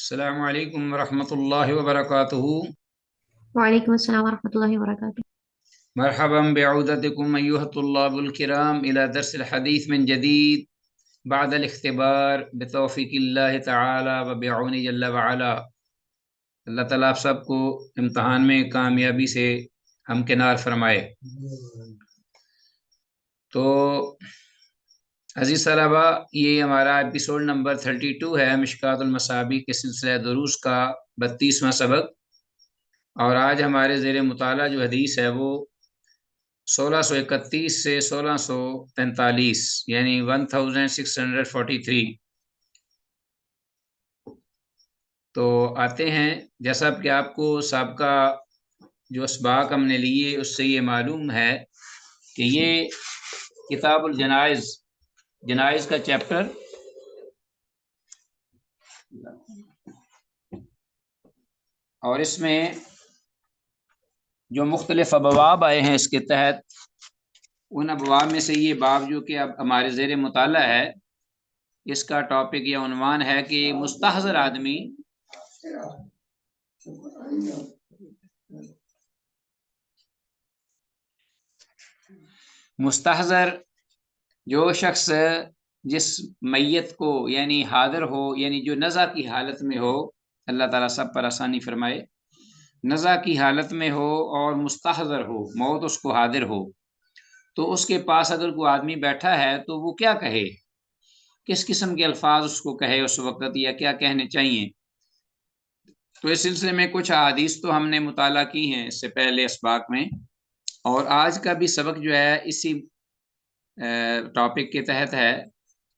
السلام علیکم ورحمۃ اللہ وبرکاتہ۔ وعلیکم السلام ورحمۃ اللہ وبرکاتہ۔ مرحبا بعودتکم ایھا الطلاب الکرام الى درس الحدیث من جدید بعد الاختبار بتوفیق اللہ تعالی وبعون جل وعلا۔ اللہ تعالیٰ آپ سب کو امتحان میں کامیابی سے ہمکنار فرمائے۔ تو عزیز طلبہ، یہ ہمارا ایپیسوڈ نمبر 32 ہے مشکوٰۃ المصابیح کے سلسلہ دروس کا 32واں سبق، اور آج ہمارے زیر مطالعہ جو حدیث ہے وہ 1631 سے 1645 یعنی 1643۔ تو آتے ہیں، جیسا کہ آپ کو سابقہ جو اسباق ہم نے لیے اس سے یہ معلوم ہے کہ یہ کتاب الجنائز، جنائز کا چیپٹر اور اس میں جو مختلف ابواب آئے ہیں اس کے تحت، ان ابواب میں سے یہ باب جو کہ اب ہمارے زیر مطالعہ ہے، اس کا ٹاپک یا عنوان ہے کہ مستحضر آدمی مستحضر جو شخص جس میت کو یعنی حاضر ہو، یعنی جو نزع کی حالت میں ہو، اللہ تعالیٰ سب پر آسانی فرمائے، نزع کی حالت میں ہو اور مستحضر ہو، موت اس کو حاضر ہو، تو اس کے پاس اگر کوئی آدمی بیٹھا ہے تو وہ کیا کہے، کس قسم کے الفاظ اس کو کہے اس وقت، یا کیا کہنے چاہیے۔ تو اس سلسلے میں کچھ احادیث تو ہم نے مطالعہ کی ہیں اس سے پہلے اسباق میں، اور آج کا بھی سبق جو ہے اسی ٹاپک کے تحت ہے۔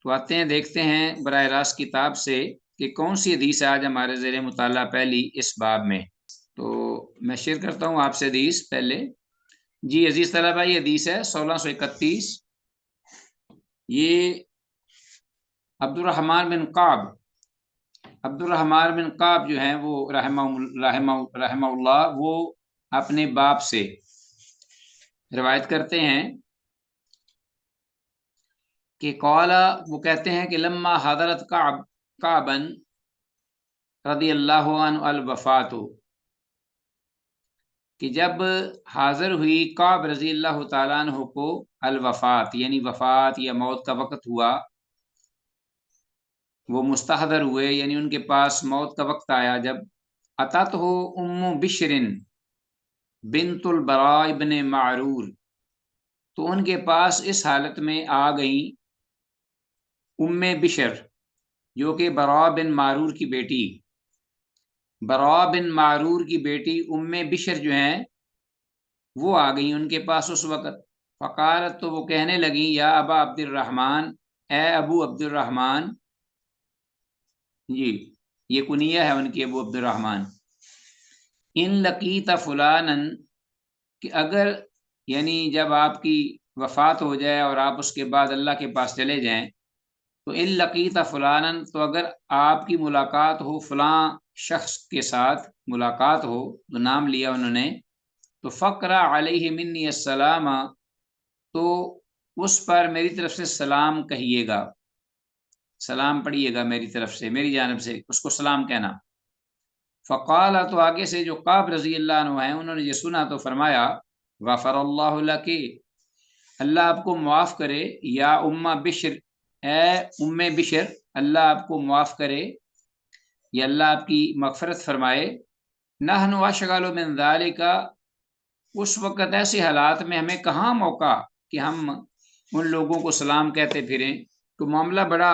تو آتے ہیں، دیکھتے ہیں براہ راست کتاب سے کہ کون سی حدیث ہے آج ہمارے زیر مطالعہ پہلی اس باب میں۔ تو میں شیئر کرتا ہوں آپ سے حدیث پہلے۔ جی عزیز طلبہ، یہ حدیث ہے 1631، یہ عبد الرحمن بن قعب جو ہیں وہ رحمہ اللہ، وہ اپنے باپ سے روایت کرتے ہیں کہ قال، وہ کہتے ہیں کہ لما حضرت قعبا رضی اللہ عنہ الوفات، کہ جب حاضر ہوئی قعب رضی اللہ تعالیٰ عنہ کو الوفات یعنی وفات یا موت کا وقت ہوا، وہ مستحضر ہوئے یعنی ان کے پاس موت کا وقت آیا جب، اتت ہو ام بشر بنت البراء ابن معرور، تو ان کے پاس اس حالت میں آ گئیں ام بشر جو کہ براء بن معرور کی بیٹی، براء بن معرور کی بیٹی ام بشر جو ہیں وہ آ گئیں ان کے پاس اس وقت۔ فقالت، تو وہ کہنے لگیں، یا ابا عبد الرحمن، اے ابو عبد الرحمن، جی یہ کنیہ ہے ان کی، ابو عبد الرحمن، ان لقیت فلانا، کہ اگر یعنی جب آپ کی وفات ہو جائے اور آپ اس کے بعد اللہ کے پاس چلے جائیں، تو ان لقیت فلانا، تو اگر آپ کی ملاقات ہو فلاں شخص کے ساتھ ملاقات ہو، تو نام لیا انہوں نے، تو فقرا علیہ منی السلام، تو اس پر میری طرف سے سلام کہیے گا، سلام پڑھیے گا میری طرف سے، میری جانب سے اس کو سلام کہنا۔ فقال، تو آگے سے جو قعب رضی اللہ عنہ ہیں انہوں نے یہ سنا تو فرمایا، غفر اللہ لک، اللہ آپ کو معاف کرے، یا ام بشر، اے ام بشر، اللہ آپ کو معاف کرے یا اللہ آپ کی مغفرت فرمائے، نحن اشغل من ذلک، اس وقت ایسے حالات میں ہمیں کہاں موقع کہ ہم ان لوگوں کو سلام کہتے پھریں، تو معاملہ بڑا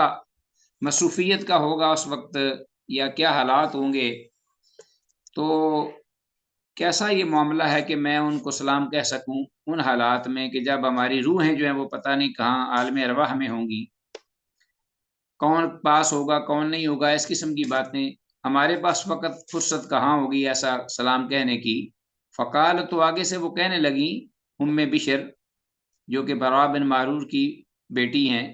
مصروفیت کا ہوگا اس وقت، یا کیا حالات ہوں گے، تو کیسا یہ معاملہ ہے کہ میں ان کو سلام کہہ سکوں ان حالات میں کہ جب ہماری روحیں جو ہیں وہ پتہ نہیں کہاں عالم ارواح میں ہوں گی، کون پاس ہوگا کون نہیں ہوگا، اس قسم کی باتیں، ہمارے پاس وقت فرصت کہاں ہوگی ایسا سلام کہنے کی۔ فقال، تو آگے سے وہ کہنے لگیں ام بشر جو کہ براء بن معرور کی بیٹی ہیں،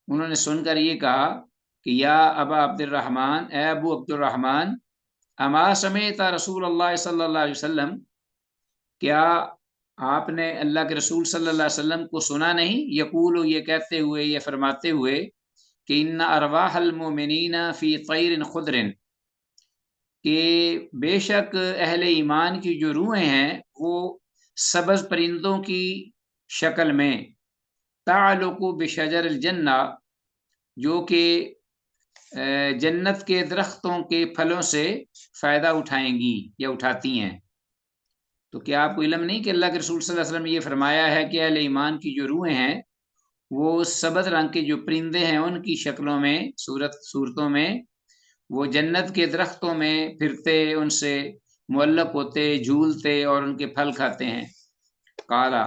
انہوں نے سن کر یہ کہا کہ یا ابا عبد الرحمن، اے ابو عبد الرحمن، اما سمعت رسول اللہ صلی اللہ علیہ وسلم، کیا آپ نے اللہ کے رسول صلی اللہ علیہ وسلم کو سنا نہیں، یقول، یہ کہتے ہوئے، یہ فرماتے ہوئے کہ ان ارواح المؤمنین فی طیر خضر، کہ بے شک اہل ایمان کی جو روحیں ہیں وہ سبز پرندوں کی شکل میں تعلق بشجر الجنہ، جو کہ جنت کے درختوں کے پھلوں سے فائدہ اٹھائیں گی یا اٹھاتی ہیں۔ تو کیا آپ کو علم نہیں کہ اللہ کے رسول صلی اللہ علیہ وسلم نے یہ فرمایا ہے کہ اہل ایمان کی جو روحیں ہیں وہ سبز رنگ کے جو پرندے ہیں ان کی شکلوں میں صورتوں میں وہ جنت کے درختوں میں پھرتے، ان سے معلق ہوتے، جھولتے اور ان کے پھل کھاتے ہیں۔ قالا،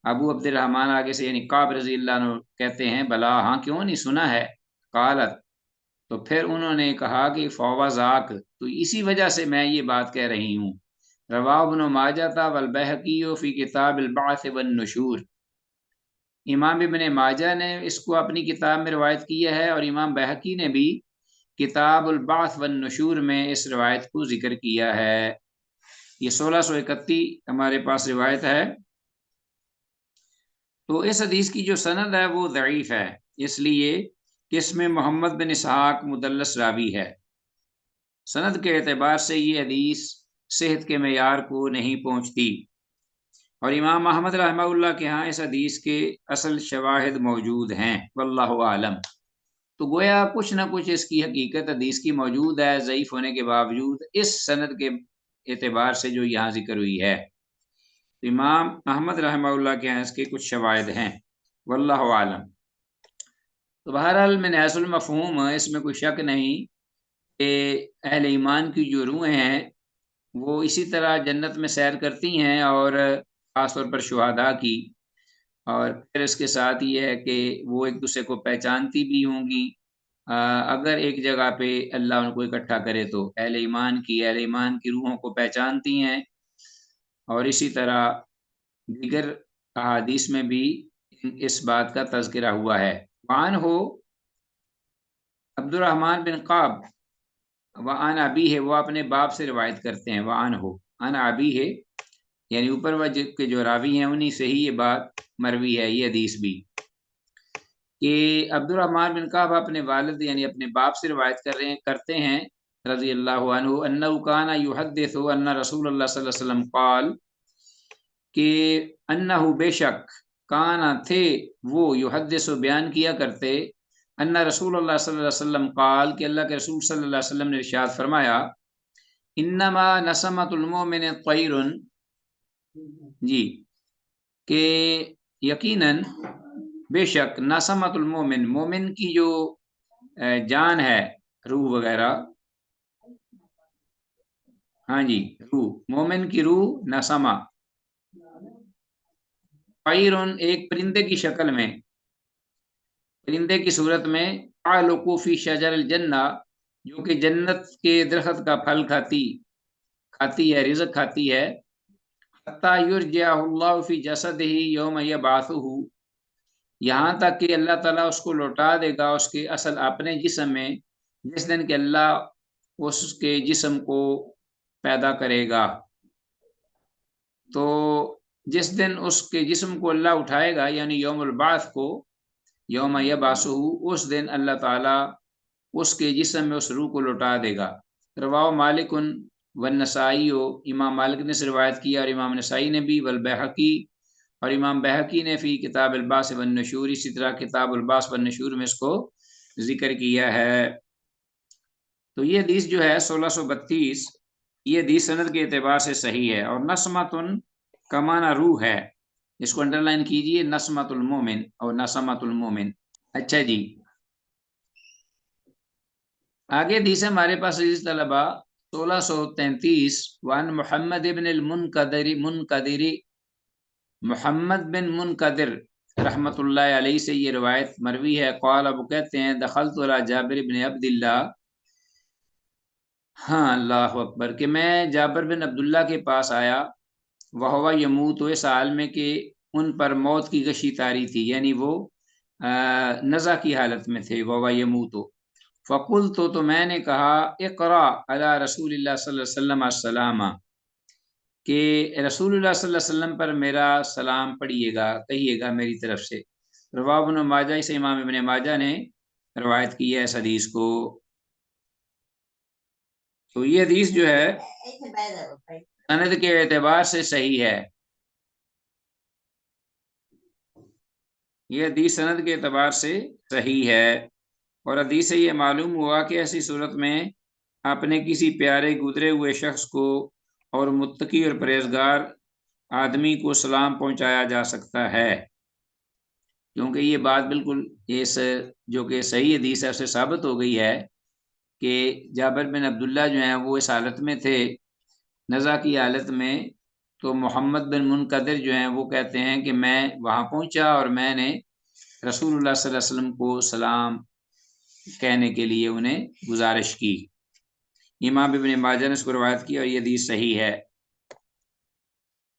ابو عبد الرحمن آگے سے یعنی کعب رضی اللہ عنہ کہتے ہیں بلا، ہاں کیوں نہیں سنا ہے۔ قالت، تو پھر انہوں نے کہا کہ فوازاک، تو اسی وجہ سے میں یہ بات کہہ رہی ہوں۔ رواہ ابن ماجہ والبیہقی فی کتاب البعث والنشور، امام ابن ماجہ نے اس کو اپنی کتاب میں روایت کیا ہے، اور امام بیہقی نے بھی کتاب البعث والنشور میں اس روایت کو ذکر کیا ہے۔ یہ 1631 ہمارے پاس روایت ہے۔ تو اس حدیث کی جو سند ہے وہ ضعیف ہے، اس لیے کہ اس میں محمد بن اسحاق مدلس راوی ہے۔ سند کے اعتبار سے یہ حدیث صحت کے معیار کو نہیں پہنچتی، اور امام احمد رحمہ اللہ کے ہاں اس حدیث کے اصل شواہد موجود ہیں، واللہ عالم۔ تو گویا کچھ نہ کچھ اس کی حقیقت حدیث کی موجود ہے، ضعیف ہونے کے باوجود اس سند کے اعتبار سے جو یہاں ذکر ہوئی ہے۔ امام احمد رحمہ اللہ کے ہاں اس کے کچھ شواہد ہیں، واللہ عالم۔ تو بہرحال من حیث المفہوم اس میں کوئی شک نہیں کہ اہل ایمان کی جو روحیں ہیں وہ اسی طرح جنت میں سیر کرتی ہیں، اور خاص طور پر شہداء کی، اور پھر اس کے ساتھ یہ ہے کہ وہ ایک دوسرے کو پہچانتی بھی ہوں گی اگر ایک جگہ پہ اللہ ان کو اکٹھا کرے تو۔ اہل ایمان کی روحوں کو پہچانتی ہیں، اور اسی طرح دیگر احادیث میں بھی اس بات کا تذکرہ ہوا ہے۔ وعن ہو عبد الرحمن بن قاب وعن ابی ہے، وہ اپنے باپ سے روایت کرتے ہیں، وعن ہو عن ابی ہے، یعنی اوپر وجہ کے جو راوی ہیں انہی سے ہی یہ بات مروی ہے، یہ حدیث بھی، کہ عبد الرحمن بن قاب اپنے والد یعنی اپنے باپ سے روایت کرتے ہیں رضی اللہ عنہ، انہ کان یحدث ان رسول اللہ صلی اللہ علیہ وسلم قال، کہ انہ بے شک کانا تھے وہ یحدث بیان کیا کرتے، ان رسول اللہ صلی اللہ علیہ وسلم قال، کہ اللہ کے رسول صلی اللہ علیہ وسلم نے ارشاد فرمایا، انما نسمۃ المؤمن طیر، جی، کہ یقیناً بے شک نسمۃ المومن، مومن کی جو جان ہے، روح وغیرہ، ہاں جی، روح، مومن کی روح نسمہ، طیر ایک پرندے کی شکل میں، پرندے کی صورت میں، تعلق فی شجر الجنہ، جو کہ جنت کے درخت کا پھل کھاتی ہے، رزق کھاتی ہے، حتی یرجعہ اللہ فی جسدہ یوم یبعثہ، یہاں تک کہ اللہ تعالیٰ اس کو لوٹا دے گا اس کے اصل اپنے جسم میں، جس دن کہ اللہ اس کے جسم کو پیدا کرے گا۔ تو جس دن اس کے جسم کو اللہ اٹھائے گا یعنی یوم البعث کو، یوم یبعثہ، اس دن اللہ تعالیٰ اس کے جسم میں اس روح کو لوٹا دے گا۔ رواہ مالک والنسائی، امام مالک نے سے روایت کیا اور امام نسائی نے بھی، والبیہقی، اور امام بیہقی نے فی کتاب البعث والنشور، اسی طرح کتاب البعث والنشور میں اس کو ذکر کیا ہے۔ تو یہ حدیث جو ہے 1632، یہ حدیث سند کے اعتبار سے صحیح ہے، اور نسمتن کا معنی روح ہے، اس کو انڈر لائن کیجئے، نسمت المومن اور نسمت المومن۔ اچھا جی، آگے حدیث ہمارے پاس عزیز طلبہ 1633، وان محمد ابن المنقدر، محمد بن منقدر رحمت اللہ علیہ سے یہ روایت مروی ہے، قال، ابو کہتے ہیں، دخلت علی جابر بن عبداللہ، ہاں اللہ اکبر، کہ میں جابر بن عبداللہ کے پاس آیا، وہو یموت، اس حال میں کہ ان پر موت کی غشی طاری تھی، یعنی وہ نزع کی حالت میں تھے، وہو یموت، فقلت، تو میں نے کہا، اقرا علی رسول اللہ صلی اللہ علیہ وسلم السلام، کہ رسول اللہ صلی اللہ علیہ وسلم پر میرا سلام پڑھیے گا، کہیے گا میری طرف سے۔ رواہ ابن ماجہ، اسے امام ابن ماجہ نے روایت کی ہے اس حدیث کو۔ تو یہ حدیث جو ہے سند کے اعتبار سے صحیح ہے، یہ حدیث سند کے اعتبار سے صحیح ہے، اور حدیث سے یہ معلوم ہوا کہ ایسی صورت میں اپنے کسی پیارے گزرے ہوئے شخص کو اور متقی اور پرہیزگار آدمی کو سلام پہنچایا جا سکتا ہے، کیونکہ یہ بات بالکل اس جو کہ صحیح حدیث ہے اسے ثابت ہو گئی ہے کہ جابر بن عبداللہ جو ہیں وہ اس حالت میں تھے، نزع کی حالت میں، تو محمد بن منقدر جو ہیں وہ کہتے ہیں کہ میں وہاں پہنچا اور میں نے رسول اللہ صلی اللہ علیہ وسلم کو سلام کہنے کے لیے انہیں گزارش کی۔ امام ابن ماجہ نے اس کو روایت کی اور یہ حدیث صحیح ہے۔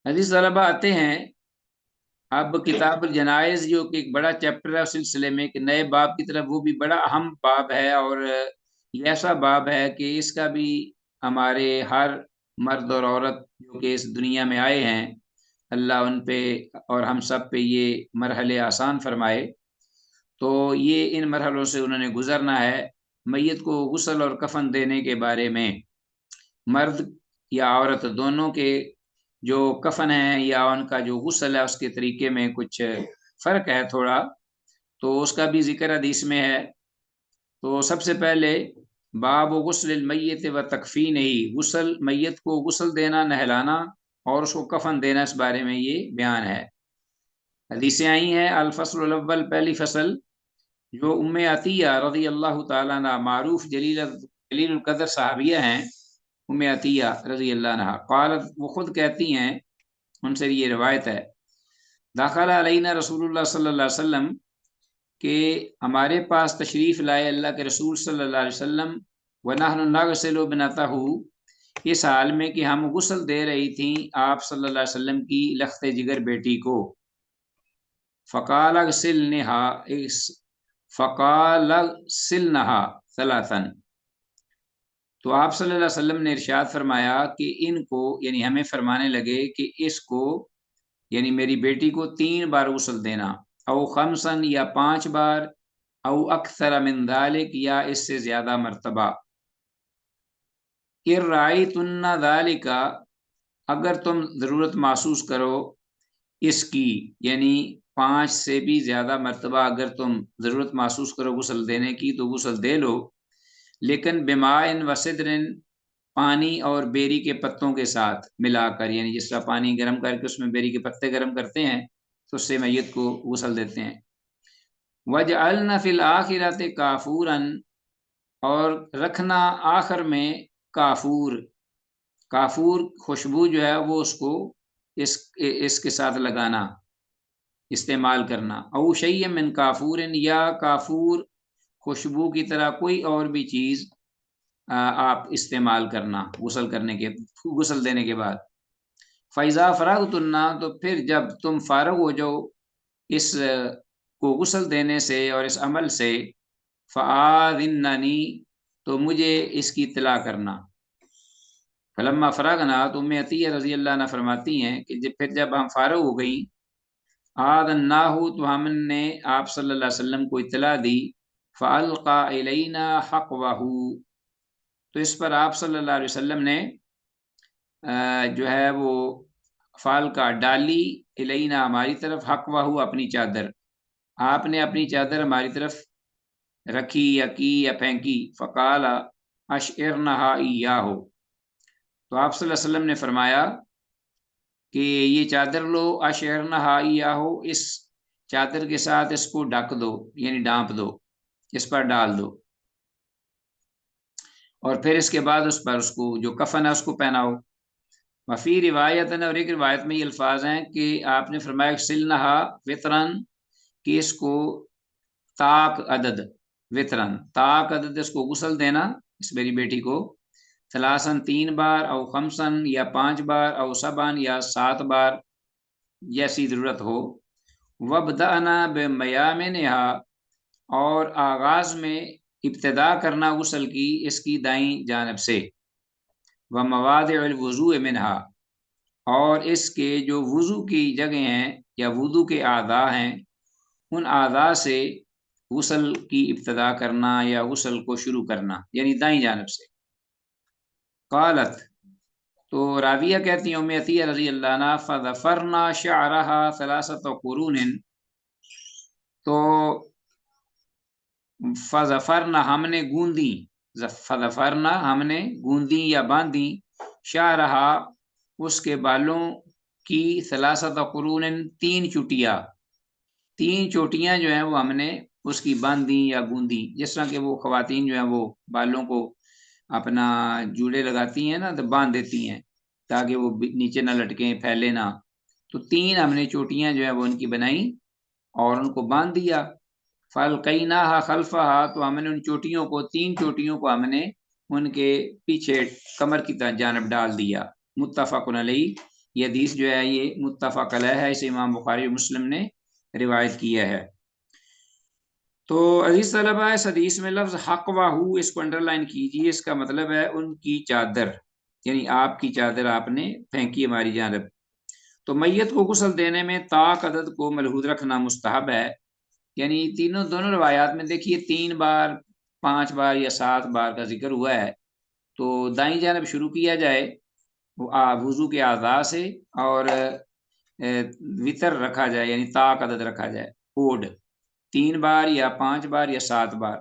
حدیث طلبہ آتے ہیں اب کتاب الجنائز جو کہ ایک بڑا چیپٹر ہے اس سلسلے میں، کہ نئے باب کی طرف، وہ بھی بڑا اہم باب ہے، اور یہ ایسا باب ہے کہ اس کا بھی ہمارے ہر مرد اور عورت جو کہ اس دنیا میں آئے ہیں، اللہ ان پہ اور ہم سب پہ یہ مرحلے آسان فرمائے، تو یہ ان مرحلوں سے انہوں نے گزرنا ہے۔ میت کو غسل اور کفن دینے کے بارے میں مرد یا عورت دونوں کے جو کفن ہے یا ان کا جو غسل ہے اس کے طریقے میں کچھ فرق ہے تھوڑا، تو اس کا بھی ذکر حدیث میں ہے۔ تو سب سے پہلے باب غسل المیت و تکفین ہی، غسل میت کو غسل دینا، نہلانا اور اس کو کفن دینا، اس بارے میں یہ بیان ہے۔ حدیثیں آئی ہیں، الفصل الاول، پہلی فصل جو ام عطیہ رضی اللہ تعالیٰ عنہ، معروف جلیل القدر صحابیہ ہیں، ام عطیہ رضی اللہ عنہ، قالت، وہ خود کہتی ہیں، ان سے یہ روایت ہے، داخل علینا رسول اللہ صلی اللہ علیہ وسلم، کہ ہمارے پاس تشریف لائے اللہ کے رسول صلی اللہ علیہ وسلم، ونحن نغسل ابنتہ، اس حال میں کہ ہم غسل دے رہی تھیں آپ صلی اللہ علیہ وسلم کی لخت جگر بیٹی کو، فقال اغسلنہا ثلاثا، تو آپ صلی اللہ علیہ وسلم نے ارشاد فرمایا کہ ان کو، یعنی ہمیں فرمانے لگے کہ اس کو، یعنی میری بیٹی کو 3 بار غسل دینا، او خمسن، یا 5 بار، او اکثر من ذالک، یا اس سے زیادہ مرتبہ، ارائیتن ذالک، اگر تم ضرورت محسوس کرو اس کی، یعنی 5 سے بھی زیادہ مرتبہ اگر تم ضرورت محسوس کرو غسل دینے کی تو غسل دے لو، لیکن بمائن و سدرن، پانی اور بیری کے پتوں کے ساتھ ملا کر، یعنی جس طرح پانی گرم کر کے اس میں بیری کے پتے گرم کرتے ہیں تو اس سے میت کو غسل دیتے ہیں۔ وَجْعَلْنَ فِي الْآخِرَةِ كَافُورًا، اور رکھنا آخر میں کافور، کافور خوشبو جو ہے وہ اس کو اس کے ساتھ لگانا، استعمال کرنا، او شیء من کافور، یا کافور خوشبو کی طرح کوئی اور بھی چیز آپ استعمال کرنا غسل دینے کے بعد۔ فَإِذَا فَرَغْتُنَّ، تو پھر جب تم فارغ ہو جاؤ اس کو غسل دینے سے اور اس عمل سے، فَآذِنَّنِي، تو مجھے اس کی اطلاع کرنا۔ فلما فراغنا، تو ام عطیہ رضی اللہ عنہ فرماتی ہیں کہ پھر جب ہم فارغ ہو گئیں، آذناہ، تو ہم نے آپ صلی اللہ علیہ وسلم کو اطلاع دی، فالقى الینا حقوہ، تو اس پر آپ صلی اللہ علیہ وسلم نے جو ہے وہ فالقى، ڈالی، الینا، ہماری طرف، حقوہ، اپنی چادر، آپ نے اپنی چادر ہماری طرف رکھی یا کی یا پھینکی، فقال اشعرنہا ایاہ، تو آپ صلی اللہ علیہ وسلم نے فرمایا کہ یہ چادر لو، اشعرنہا ایاہ، اس چادر کے ساتھ اس کو ڈھک دو، یعنی ڈانپ دو، اس پر ڈال دو، اور پھر اس کے بعد اس پر اس کو جو کفن ہے اس کو پہناؤ۔ وفی روایت، اور ایک روایت میں یہ الفاظ ہیں کہ آپ نے فرمایا سلنہا وطرن، کہ اس کو طاق عدد، وطرن طاق عدد، اس کو غسل دینا اس میری بیٹی کو، ثلاثاً 3 بار، او خمسن، یا 5 بار، او سبعن، یا 7 بار، جیسی ضرورت ہو۔ وابدأنا بمیامنہا، اور آغاز میں ابتدا کرنا غسل کی اس کی دائیں جانب سے، ومواضع الوضوء منہا، اور اس کے جو وضو کی جگہیں ہیں یا وضو کے اعضاء ہیں ان اعضاء سے غسل کی ابتدا کرنا یا غسل کو شروع کرنا، یعنی دائیں جانب سے۔ قالت، تو راویہ کہتی ہیں ام عطیہ رضی اللہ عنہ فظفرنا شعرها ثلاثة قرون، تو فظفرنا ہم نے گوندی، فظفرنا ہم نے گوندی یا باندھی، شعرها اس کے بالوں کی، ثلاثة قرون تین چٹیاں، تین چوٹیاں جو ہیں وہ ہم نے اس کی باندھی یا گوندی، جس طرح کہ وہ خواتین جو ہیں وہ بالوں کو اپنا جوڑے لگاتی ہیں نا تو باندھ دیتی ہیں تاکہ وہ نیچے نہ لٹکیں، پھیلے نہ، تو تین ہم نے چوٹیاں جو ہیں وہ ان کی بنائی اور ان کو باندھ دیا۔ فَأَلْقَيْنَاهَا خَلْفَهَا، تو ہم نے ان چوٹیوں کو، تین چوٹیوں کو ہم نے ان کے پیچھے کمر کی جانب ڈال دیا۔ متفق علیہ، یہ حدیث جو ہے یہ متفق علیہ ہے، اسے امام بخاری و مسلم نے روایت کیا ہے۔ تو عزیز طلبہ، اس حدیث میں لفظ حقواہو، اس کو انڈر لائن کیجیے، اس کا مطلب ہے ان کی چادر، یعنی آپ کی چادر آپ نے پھینکی ہماری جانب۔ تو میت کو غسل دینے میں طاق عدد کو ملحوظ رکھنا مستحب ہے، یعنی دونوں روایات میں دیکھیے 3 بار 5 بار یا 7 بار کا ذکر ہوا ہے، تو دائیں جانب شروع کیا جائے وضو کے اعضاء سے، اور وطر رکھا جائے، یعنی طاق عدد رکھا جائے، اوڈ 3 بار یا 5 بار یا 7 بار،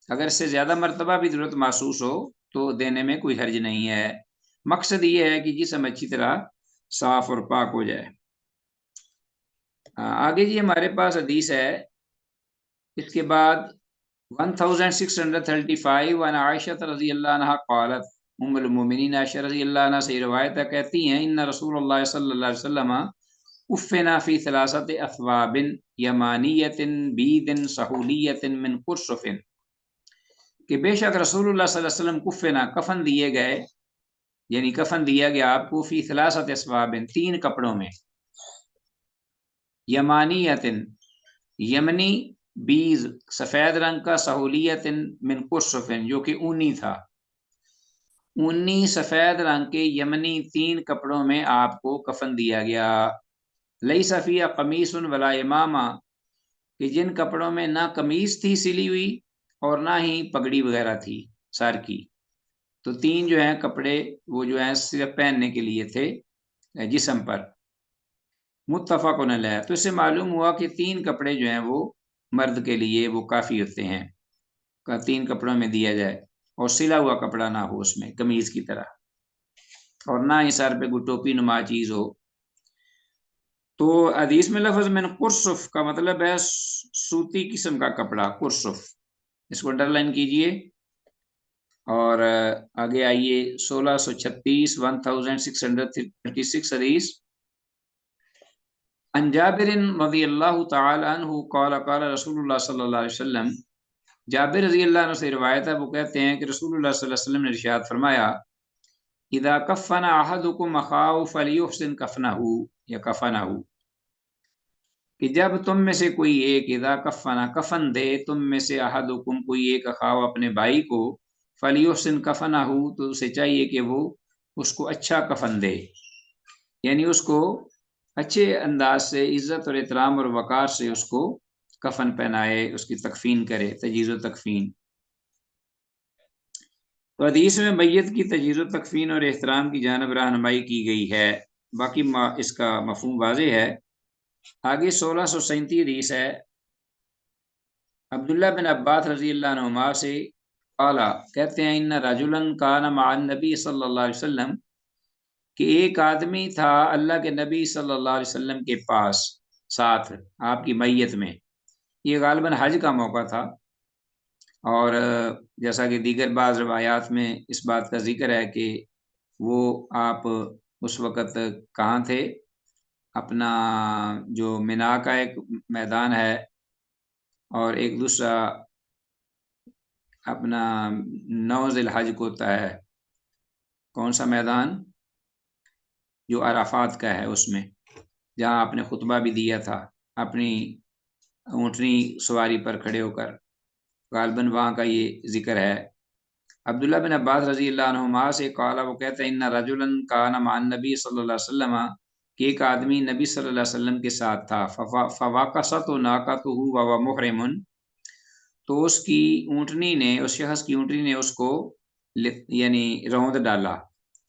اگر اس سے زیادہ مرتبہ بھی ضرورت محسوس ہو تو دینے میں کوئی حرج نہیں ہے، مقصد یہ ہے کہ جسم اچھی طرح صاف اور پاک ہو جائے۔ آگے جی ہمارے پاس حدیث ہے، اس کے بعد 1635 وعن عائشہ رضی اللہ عنہ قالت، ام المومنین عائشہ رضی اللہ عنہ سے روایت ہے، کہتی ہیں ان رسول اللہ صلی اللہ علیہ وسلم افنا فی ثلاثت اثواب یمانیت بید سہولیت من قرصف، کہ بے شک رسول اللہ صلی اللہ علیہ وسلم کفنا کفن دیے گئے، یعنی کفن دیا گیا آپ کو، فی ثلاثت اثواب 3 کپڑوں میں، یمانیت یمنی بیز سفید رنگ کا، سہولیت من قرصف جو کہ اونی تھا، اونی سفید رنگ کے یمنی 3 کپڑوں میں آپ کو کفن دیا گیا۔ لیس فیہ قمیص ولا امامہ، کہ جن کپڑوں میں نہ قمیص تھی سلی ہوئی اور نہ ہی پگڑی وغیرہ تھی سر کی، تو 3 جو ہیں کپڑے وہ جو ہیں صرف پہننے کے لیے تھے جسم پر۔ متفق علیہ، تو اس سے معلوم ہوا کہ 3 کپڑے جو ہیں وہ مرد کے لیے وہ کافی ہوتے ہیں، 3 کپڑوں میں دیا جائے، اور سلا ہوا کپڑا نہ ہو اس میں قمیض کی طرح، اور نہ ہی سر پہ کوئی ٹوپی نما چیز ہو۔ تو حدیث میں لفظ من قرصف کا مطلب ہے سوتی قسم کا کپڑا، قرصف، اس کو انڈر لائن کیجئے۔ اور آگے آئیے 1636 1636 حدیث، عن جابر رضی اللہ تعالی عنہ قال قال رسول اللہ صلی اللہ علیہ وسلم، جابر رضی اللہ عنہ سے روایت ہے، وہ کہتے ہیں کہ رسول اللہ صلی اللہ علیہ وسلم نے ارشاد فرمایا، اذا کفن احدکم اخاہ فلیحسن کفنہ یا کفنہ، کہ جب تم میں سے کوئی ایک، اذا کفنا کفن دے، تم میں سے احدکم کوئی ایک، اخاہ اپنے بھائی کو، فلیحسن کفنہ، تو اسے چاہیے کہ وہ اس کو اچھا کفن دے، یعنی اس کو اچھے انداز سے عزت اور احترام اور وقار سے اس کو کفن پہنائے، اس کی تکفین کرے، تجہیز و تکفین۔ تو حدیث میں میت کی تجہیز و تکفین اور احترام کی جانب رہنمائی کی گئی ہے، باقی اس کا مفہوم واضح ہے۔ آگے 1637 حدیث ہے، عبداللہ بن عباس رضی اللہ عنہما سے قال، کہتے ہیں ان رجلا کان مع النبی صلی اللہ علیہ وسلم، کہ ایک آدمی تھا اللہ کے نبی صلی اللہ علیہ وسلم کے پاس، ساتھ آپ کی میت میں، یہ غالباً حج کا موقع تھا، اور جیسا کہ دیگر بعض روایات میں اس بات کا ذکر ہے کہ وہ آپ اس وقت کہاں تھے، اپنا جو منا کا ایک میدان ہے، اور ایک دوسرا اپنا 9 ذی الحج کو ہوتا ہے، کون سا میدان، جو عرفات کا ہے، اس میں جہاں آپ نے خطبہ بھی دیا تھا اپنی اونٹنی سواری پر کھڑے ہو کر، غالباً وہاں کا یہ ذکر ہے۔ عبداللہ بن عباس رضی اللہ عنہما سے قال، وہ کہتے ہیں ان رجلا کان مع النبی صلی اللہ علیہ وسلم، کہ ایک آدمی نبی صلی اللہ علیہ وسلم کے ساتھ تھا، فواقصت ناقته وهو محرم، تو اس کی اونٹنی نے، اس شخص کی اونٹنی نے اس کو یعنی روند ڈالا،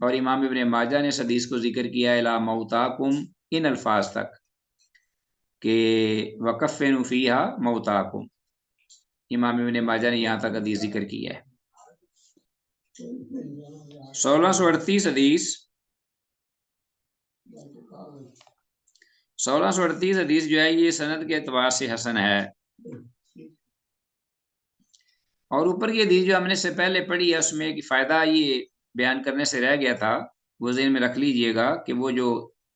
اور امام ابن ماجہ نے اس حدیث کو ذکر کیا الا موتاکم ان الفاظ تک کہ وکفنوا فیہا موتاکم، امام ابن ماجہ نے یہاں تک حدیث ذکر کیا ہے۔ 1638 حدیث 1638 حدیث جو ہے یہ سند کے اعتبار سے حسن ہے، اور اوپر کی حدیث جو ہم نے سے پہلے پڑھی ہے اس میں ایک فائدہ یہ بیان کرنے سے رہ گیا تھا، وہ ذہن میں رکھ لیجئے گا کہ وہ جو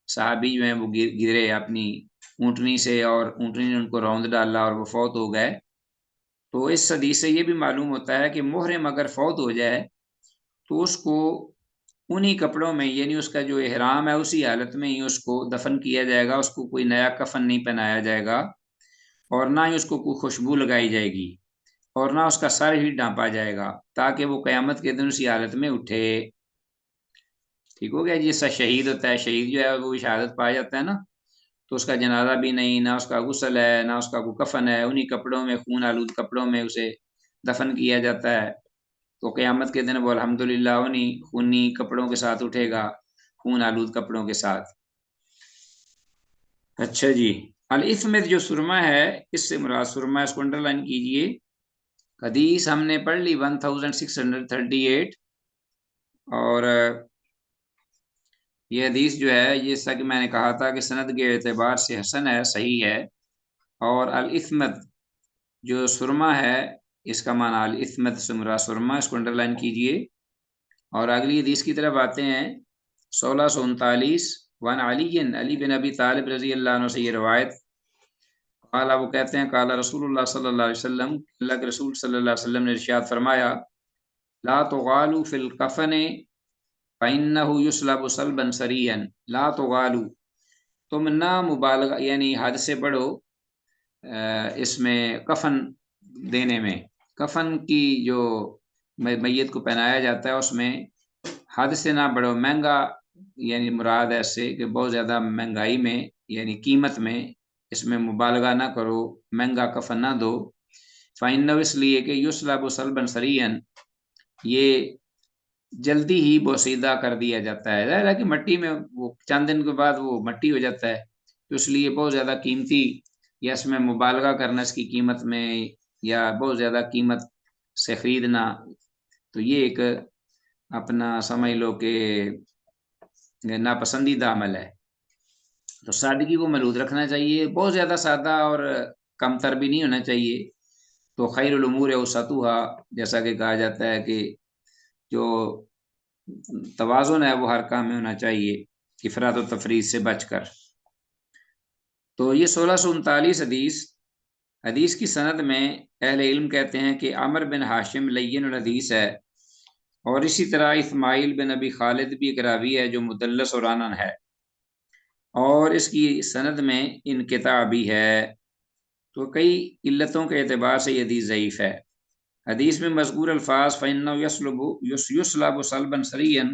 صحابی جو ہیں وہ گرے اپنی اونٹنی سے اور اونٹنی نے ان کو روند ڈالا اور وہ فوت ہو گئے، تو اس حدیث سے یہ بھی معلوم ہوتا ہے کہ محرم اگر فوت ہو جائے تو اس کو انہی کپڑوں میں، یعنی اس کا جو احرام ہے اسی حالت میں ہی اس کو دفن کیا جائے گا، اس کو کوئی نیا کفن نہیں پہنایا جائے گا، اور نہ ہی اس کو کوئی خوشبو لگائی جائے گی، اور نہ اس کا سر ہی ڈھانپا جائے گا، تاکہ وہ قیامت کے دن اسی حالت میں اٹھے۔ ٹھیک ہو گیا؟ جس سے شہید ہوتا ہے، شہید جو ہے وہ شہادت پا جاتا ہے نا، تو اس کا جنازہ بھی نہیں، نہ اس کا غسل ہے، نہ اس کا کوئی کفن ہے، انہی کپڑوں میں، خون آلود کپڑوں میں اسے دفن کیا جاتا ہے، تو قیامت کے دن وہ الحمدللہ انہی خونی کپڑوں کے ساتھ اٹھے گا، خون آلود کپڑوں کے ساتھ۔ اچھا جی، الاثمت جو سرما ہے، اس سے مراد سرما، اس کو انڈر لائن کیجئے۔ حدیث ہم نے پڑھ لی 1638، اور یہ حدیث جو ہے یہ سا کہ میں نے کہا تھا کہ سند کے اعتبار سے حسن ہے، صحیح ہے، اور الاثمت جو سرما ہے اس کا معنی الاثمت سے مراد سرما، اس کو انڈر لائن کیجئے۔ اور اگلی حدیث کی طرف آتے ہیں 1639، وان علی بن ابی طالب رضی اللہ عنہ سے یہ روایت، قال وہ کہتے ہیں قال رسول اللہ صلی اللہ علیہ وسلم، اللہ کے رسول صلی اللہ علیہ وسلم نے ارشاد فرمایا، لا تغالوا فی الکفن فإنہ یسلب سلبا سریا، لا تغالوا، تم نہ مبالغہ یعنی حد سے بڑھو اس میں کفن دینے میں، کفن کی جو میت کو پہنایا جاتا ہے اس میں حد سے نہ بڑھو، مہنگا یعنی مراد ایسے کہ بہت زیادہ مہنگائی میں یعنی قیمت میں اس میں مبالغہ نہ کرو، مہنگا کفن نہ دو، فإنہ اس لیے کہ یسلب سلبا سریا، یہ جلدی ہی بوسیدہ کر دیا جاتا ہے، ظاہر ہے کہ مٹی میں وہ چند دن کے بعد وہ مٹی ہو جاتا ہے، تو اس لیے بہت زیادہ قیمتی، یا اس میں مبالغہ کرنا اس کی قیمت میں، یا بہت زیادہ قیمت سے خریدنا، تو یہ ایک اپنا سمجھ لو کہ ناپسندیدہ عمل ہے، تو سادگی کو ملحوظ رکھنا چاہیے، بہت زیادہ سادہ اور کم تر بھی نہیں ہونا چاہیے، تو خیر الامور اوسطها، جیسا کہ کہا جاتا ہے کہ جو توازن ہے وہ ہر کام میں ہونا چاہیے، افراط و تفریط سے بچ کر۔ تو یہ 1639 حدیث کی سند میں اہل علم کہتے ہیں کہ عمر بن ہاشم لین الحدیث ہے، اور اسی طرح اسماعیل بن ابی خالد بھی ایک راوی ہے جو مدلس اور رانن ہے، اور اس کی سند میں انقطاع بھی ہے، تو کئی علتوں کے اعتبار سے یہ حدیث ضعیف ہے۔ حدیث میں مذکور الفاظ فَإِنَّهُ يُسْلَبُ صَلْبًا سَرِيًّا،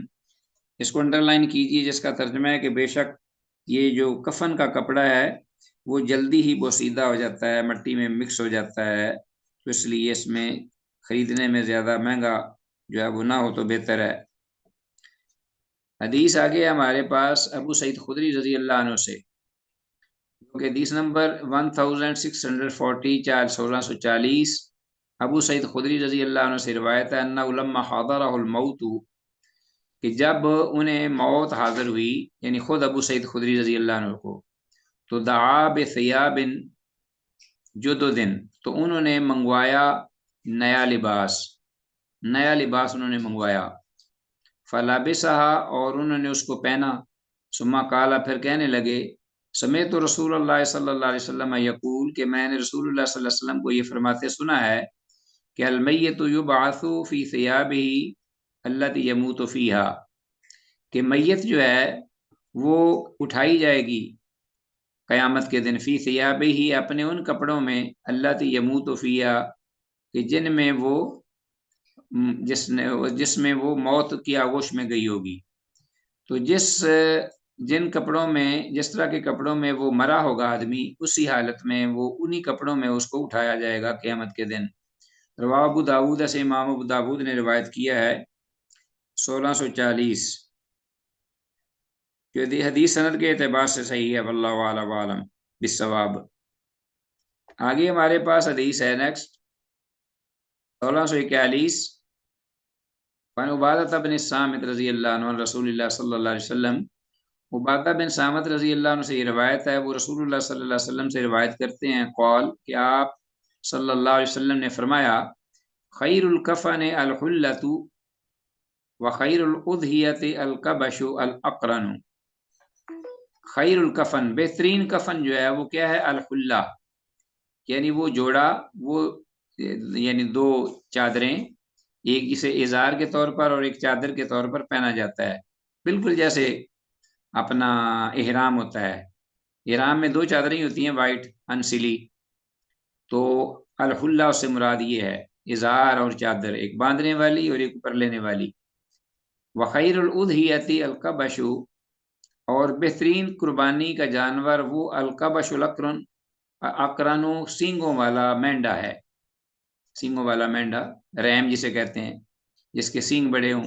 اس کو انڈر لائن کیجیے، جس کا ترجمہ ہے کہ بے شک یہ جو کفن کا کپڑا ہے وہ جلدی ہی بوسیدہ ہو جاتا ہے، مٹی میں مکس ہو جاتا ہے، تو اس لیے اس میں خریدنے میں زیادہ مہنگا جو ہے وہ نہ ہو تو بہتر ہے۔ حدیث آگے ہمارے پاس ابو سعید خدری رضی اللہ عنہ سے، کہ حدیث نمبر 1640 1640، ابو سعید خدری رضی اللہ عنہ سے روایت ہے انہ لما حضرہ الموت، کہ جب انہیں موت حاضر ہوئی، یعنی خود ابو سعید خدری رضی اللہ عنہ کو، تو دعا بثیاب جدد، تو انہوں نے منگوایا نیا لباس انہوں نے منگوایا، فلبسہا، اور انہوں نے اس کو پہنا، ثم قال، پھر کہنے لگے، سمعت رسول اللہ صلی اللہ علیہ وسلم یقول، کہ میں نے رسول اللہ صلی اللہ علیہ وسلم کو یہ فرماتے سنا ہے کہ المیت یبعث فی ثیابہ التی یموت فیہا، کہ میت جو ہے وہ اٹھائی جائے گی قیامت کے دن، فی ثیابہ ہی، اپنے ان کپڑوں میں، التی یموت فیہا، کہ جن میں وہ جس میں وہ موت کی آغوش میں گئی ہوگی، تو جن کپڑوں میں، جس طرح کے کپڑوں میں وہ مرا ہوگا آدمی، اسی حالت میں وہ انہی کپڑوں میں اس کو اٹھایا جائے گا قیامت کے دن۔ رواه ابو داود، سے امام ابو داود نے روایت کیا ہے 1640۔ جو حدیث سند کے اعتبار سے صحیح ہے، واللہ اعلم عالم بالصواب۔ آگے ہمارے پاس حدیث ہے نیکسٹ 1641، وعن عبادہ بن الصامت رضی اللہ عنہ عن رسول اللہ صلی اللہ علیہ وسلم۔ عبادہ بن صامت رضی اللہ عنہ سے یہ روایت ہے، وہ رسول اللہ صلی اللہ علیہ وسلم سے روایت کرتے ہیں، قول کہ آپ صلی اللہ علیہ وسلم نے فرمایا، خیر الکفن الحلۃ وخیر الاضحیۃ الکبش الاقرن۔ خیر الکفن، بہترین کفن جو ہے وہ کیا ہے؟ الحلہ، یعنی وہ جوڑا، وہ یعنی دو چادریں، ایک اسے ازار کے طور پر اور ایک چادر کے طور پر پہنا جاتا ہے، بالکل جیسے اپنا احرام ہوتا ہے۔ احرام میں دو چادریں ہوتی ہیں وائٹ انسلی، تو الحلہ اس سے مراد یہ ہے، ازار اور چادر، ایک باندھنے والی اور ایک اوپر لینے والی۔ وخیر الاضحیۃ الکبش، اور بہترین قربانی کا جانور وہ الکبش الاقرن، اقرن سینگوں والا مینڈا ہے، سینگوں والا مینڈا، ریم جسے کہتے ہیں، جس کے سینگ بڑے ہوں۔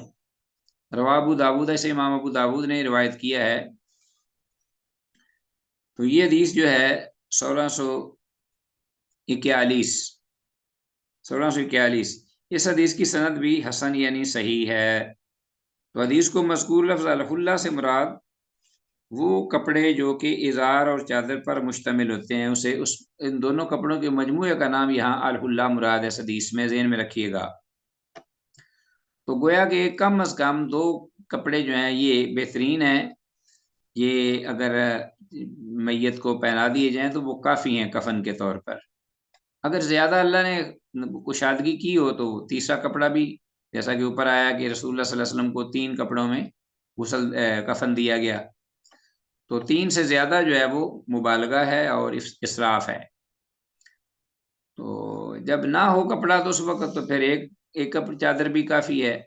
رواہ ابو داؤد، سے امام ابو داؤد نے روایت کیا ہے۔ تو یہ حدیث جو ہے 1641، اس حدیث کی سند بھی حسن یعنی صحیح ہے۔ تو حدیث کو مذکور لفظ الحلہ سے مراد وہ کپڑے جو کہ ازار اور چادر پر مشتمل ہوتے ہیں، اسے ان دونوں کپڑوں کے مجموعے کا نام یہاں الحلہ مراد ہے، حدیث میں ذہن میں رکھیے گا۔ تو گویا کہ کم از کم دو کپڑے جو ہیں یہ بہترین ہیں، یہ اگر میت کو پہنا دیے جائیں تو وہ کافی ہیں کفن کے طور پر۔ اگر زیادہ اللہ نے کشادگی کی ہو تو تیسرا کپڑا بھی، جیسا کہ اوپر آیا کہ رسول اللہ صلی اللہ علیہ وسلم کو 3 کپڑوں میں کفن دیا گیا، تو 3 سے زیادہ جو ہے وہ مبالغہ ہے اور اسراف ہے۔ تو جب نہ ہو کپڑا تو اس وقت تو پھر ایک کپڑا چادر بھی کافی ہے۔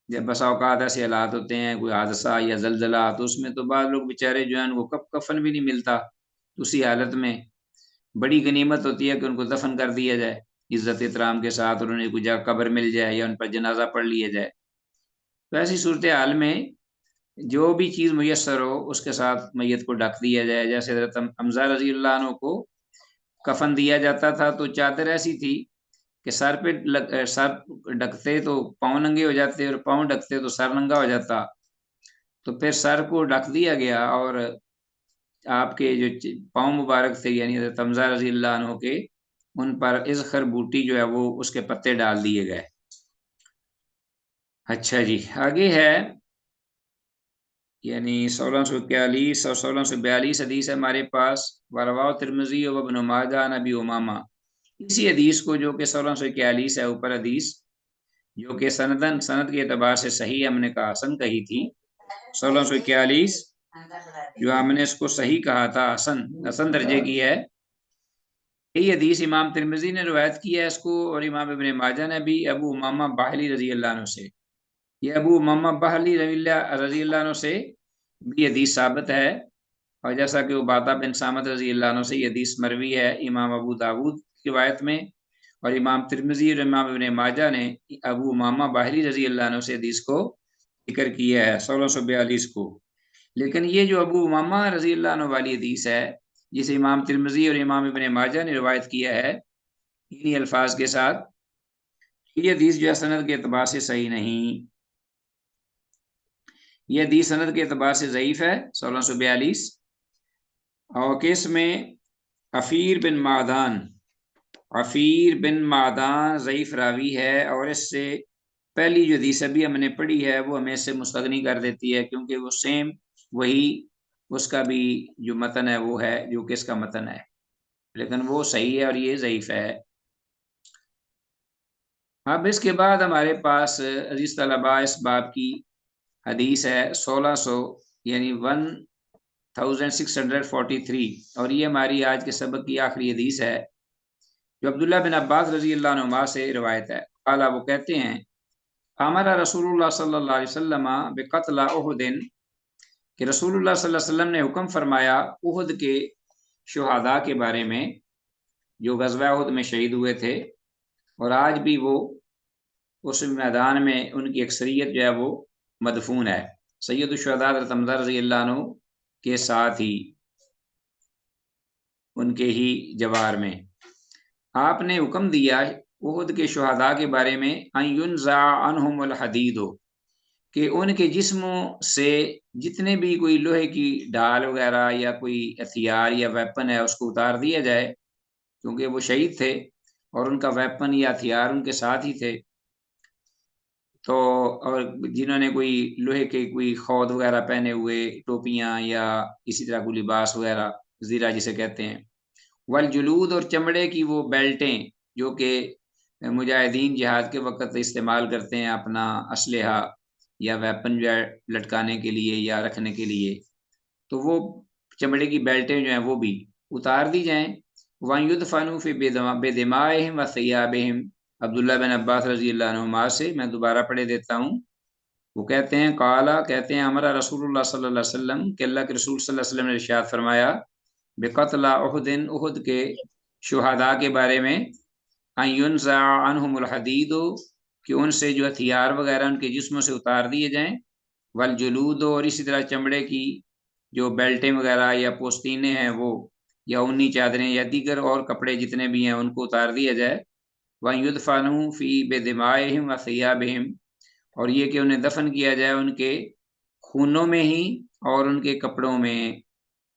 جب بسا اوقات ایسے حالات ہوتے ہیں، کوئی حادثہ یا زلزلہ، تو اس میں تو بعض لوگ بیچارے جو ہیں وہ کفن بھی نہیں ملتا، تو اسی حالت میں بڑی غنیمت ہوتی ہے کہ ان کو دفن کر دیا جائے عزت احترام کے ساتھ، اور انہیں کوئی جگہ قبر مل جائے یا ان پر جنازہ پڑھ لیا جائے۔ تو ایسی صورتحال میں جو بھی چیز میسر ہو اس کے ساتھ میت کو ڈھک دیا جائے۔ جیسے حضرت حمزہ رضی اللہ عنہ کو کفن دیا جاتا تھا تو چادر ایسی تھی کہ سر ڈھکتے تو پاؤں ننگے ہو جاتے، اور پاؤں ڈھکتے تو سر ننگا ہو جاتا، تو پھر سر کو ڈھک دیا گیا اور آپ کے جو پاؤں مبارک تھے یعنی حضرت حمزہ رضی اللہ عنہ کے، ان پر اذخر بوٹی جو ہے وہ اس کے پتے ڈال دیے گئے۔ اچھا جی، آگے ہے یعنی 1641 اور 1642 حدیث ہے ہمارے پاس، ورواه ترمذی و ابن ماجہ عن ابی امامہ۔ اسی حدیث کو جو کہ 1641 ہے اوپر حدیث، جو کہ سند کے اعتبار سے صحیح، ہم نے کہا حسن کہی تھی، 1641 جو ہم نے اس کو صحیح کہا تھا، حسن درجے کی ہے۔ یہی حدیث امام ترمذی نے روایت کی ہے اس کو، اور امام ابن ماجہ نے بھی ابو امامہ باہلی رضی اللہ عنہ سے۔ یہ ابو امامہ باہلی رضی اللہ عنہ سے بھی حدیث ثابت ہے، اور جیسا کہ عبادہ بن صامت رضی اللہ عنہ سے یہ حدیث مروی ہے امام ابو داود کی روایت میں، اور امام ترمذی اور امام ابن ماجہ نے ابو امامہ باہلی رضی اللہ عنہ سے حدیث کو ذکر کیا ہے 1642 کو۔ لیکن یہ جو ابو امامہ رضی اللہ عنہ والی حدیث ہے، جسے امام ترمذی اور امام ابن ماجہ نے روایت کیا ہے انہی الفاظ کے ساتھ، یہ حدیث جو ہے سند کے اعتبار سے صحیح نہیں، یہ حدیث سند کے اعتبار سے ضعیف ہے 1642، اور کس میں عفیر بن معدان ضعیف راوی ہے، اور اس سے پہلی جو حدیث ابھی ہم نے پڑھی ہے وہ ہمیں اس سے مستغنی کر دیتی ہے، کیونکہ وہ سیم وہی اس کا بھی جو متن ہے وہ ہے جو کہ اس کا متن ہے، لیکن وہ صحیح ہے اور یہ ضعیف ہے۔ اب اس کے بعد ہمارے پاس عزیز طلباء اس باب کی حدیث ہے 1600 یعنی 1643، اور یہ ہماری آج کے سبق کی آخری حدیث ہے، جو عبداللہ بن عباس رضی اللہ عنہما سے روایت ہے۔ قالا، وہ کہتے ہیں، امر رسول اللہ صلی اللہ علیہ وسلم بقتل احد، کہ رسول اللہ صلی اللہ علیہ وسلم نے حکم فرمایا احد کے شہداء کے بارے میں، جو غزوہ احد میں شہید ہوئے تھے، اور آج بھی وہ اس میدان میں ان کی اکثریت جو ہے وہ مدفون ہے، سید الشہداء حضرت حمزہ رضی اللہ عنہ کے ساتھ ہی ان کے ہی جوار میں آپ نے حکم دیا احد کے شہداء کے بارے میں ان ينزع عنہم الحدید، کہ ان کے جسموں سے جتنے بھی کوئی لوہے کی ڈال وغیرہ یا کوئی ہتھیار یا ویپن ہے اس کو اتار دیا جائے، کیونکہ وہ شہید تھے اور ان کا ویپن یا ہتھیار ان کے ساتھ ہی تھے۔ تو اور جنہوں نے کوئی لوہے کے کوئی خود وغیرہ پہنے ہوئے، ٹوپیاں یا اسی طرح کوئی لباس وغیرہ زیرہ جسے کہتے ہیں، والجلود، اور چمڑے کی وہ بیلٹیں جو کہ مجاہدین جہاد کے وقت استعمال کرتے ہیں اپنا اسلحہ یا ویپن جو ہے لٹکانے کے لیے یا رکھنے کے لیے، تو وہ چمڑے کی بیلٹیں جو ہیں وہ بھی اتار دی جائیں۔ وَيُدْفَنُوا فِي بِدِمَائِهِمْ وَثِيَابِهِمْ، عبداللہ بن عباس رضی اللہ عنہما سے میں دوبارہ پڑھے دیتا ہوں، وہ کہتے ہیں قالا، کہتے ہیں ہمارا رسول اللہ صلی اللہ علیہ وسلم کہ اللہ کے رسول صلی اللہ علیہ وسلم نے ارشاد فرمایا بقتل احد، احد کے شہداء کے بارے میں، ان ينزع عنہم الحدید، کہ ان سے جو ہتھیار وغیرہ ان کے جسموں سے اتار دیے جائیں، والجلود، اور اسی طرح چمڑے کی جو بیلٹیں وغیرہ یا پوستینے ہیں وہ، یا اونی چادریں یا دیگر اور کپڑے جتنے بھی ہیں ان کو اتار دیا جائے۔ وَيُدْفَنُوا فِي بِدِمَائِهِمْ وَثِيَابِهِمْ، اور یہ کہ انہیں دفن کیا جائے ان کے خونوں میں ہی اور ان کے کپڑوں میں،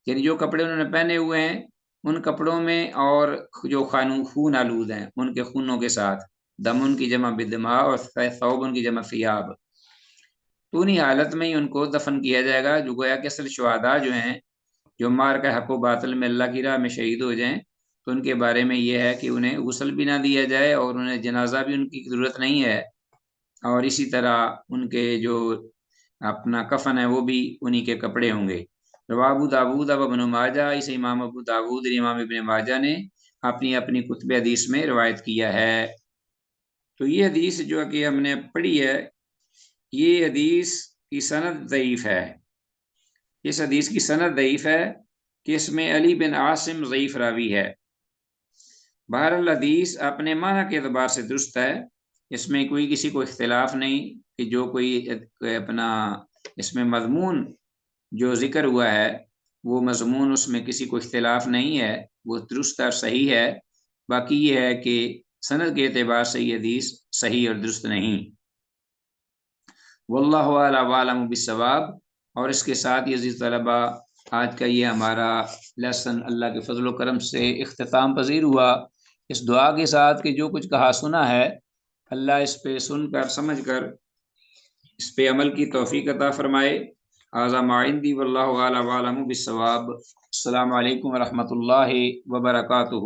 یعنی جو کپڑے انہوں نے پہنے ہوئے ہیں ان کپڑوں میں، اور جو خون آلود ہیں ان کے خونوں کے ساتھ، دمن کی جمع بدماء اور ثوبن کی جمع ثیاب، تو انہی حالت میں ہی ان کو دفن کیا جائے گا۔ جو گویا کہ اصل شہداء جو ہیں جو مار کا حق و باطل میں اللہ کی راہ میں شہید ہو جائیں، تو ان کے بارے میں یہ ہے کہ انہیں غسل بھی نہ دیا جائے اور انہیں جنازہ بھی ان کی ضرورت نہیں ہے، اور اسی طرح ان کے جو اپنا کفن ہے وہ بھی انہی کے کپڑے ہوں گے۔ رواه ابو داود و ابن ماجہ، اسے امام ابو داود اور امام ابن ماجہ نے اپنی اپنی کتب حدیث میں روایت کیا ہے۔ تو یہ حدیث جو کہ ہم نے پڑھی ہے، یہ حدیث کی سند ضعیف ہے۔ اس حدیث کی سند ضعیف ہے کہ اس میں علی بن عاصم ضعیف راوی ہے۔ بہرحال حدیث اپنے معنی کے اعتبار سے درست ہے، اس میں کوئی کسی کو اختلاف نہیں کہ جو کوئی اپنا اس میں مضمون جو ذکر ہوا ہے وہ مضمون اس میں کسی کو اختلاف نہیں ہے، وہ درست اور صحیح ہے۔ باقی یہ ہے کہ سند کے اعتبار سے یہ حدیث صحیح اور درست نہیں۔ واللہ اعلم وعلم بالصواب۔ اور اس کے ساتھ یہ عزیز طلبہ، آج کا یہ ہمارا لیسن اللہ کے فضل و کرم سے اختتام پذیر ہوا، اس دعا کے ساتھ کہ جو کچھ کہا سنا ہے اللہ اس پہ سن کر سمجھ کر اس پہ عمل کی توفیق عطا فرمائے۔ ھذا ما عندی واللہ اعلم وعلم بالصواب۔ السلام علیکم ورحمۃ اللہ وبرکاتہ۔